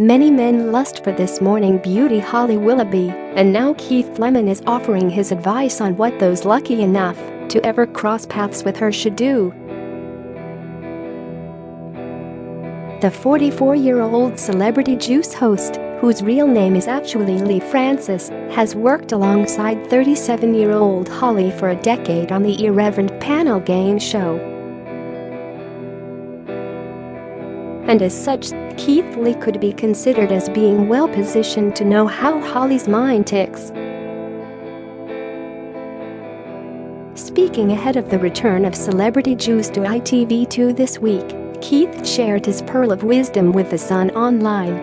Many men lust for this morning beauty Holly Willoughby, and now Keith Lemon is offering his advice on what those lucky enough to ever cross paths with her should do. The 44-year-old celebrity juice host, whose real name is actually Leigh Francis, has worked alongside 37-year-old Holly for a decade on the irreverent panel game show. And as such, Keith Lee could be considered as being well-positioned to know how Holly's mind ticks. Speaking ahead of the return of celebrity juice to ITV2 this week, Keith shared his pearl of wisdom with The Sun online.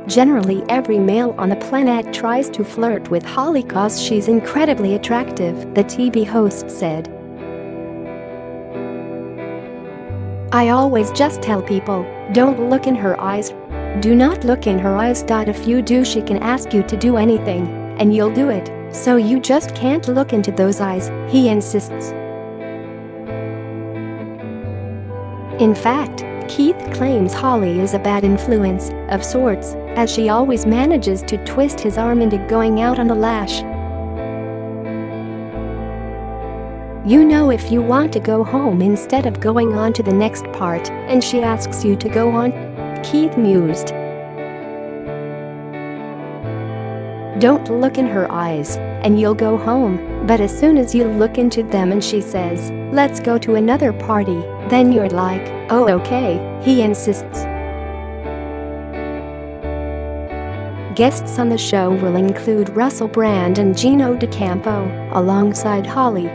Generally, every male on the planet tries to flirt with Holly cause she's incredibly attractive, the TV host said. I always just tell people, don't look in her eyes. Do not look in her eyes. If you do, she can ask you to do anything, and you'll do it, so you just can't look into those eyes, he insists. In fact, Keith claims Holly is a bad influence, of sorts, as she always manages to twist his arm into going out on a lash. You know, if you want to go home instead of going on to the next part, and she asks you to go on, Keith mused. Don't look in her eyes, and you'll go home, but as soon as you look into them and she says, let's go to another party, then you're like, oh okay, he insists. Guests on the show will include Russell Brand and Gino alongside Holly.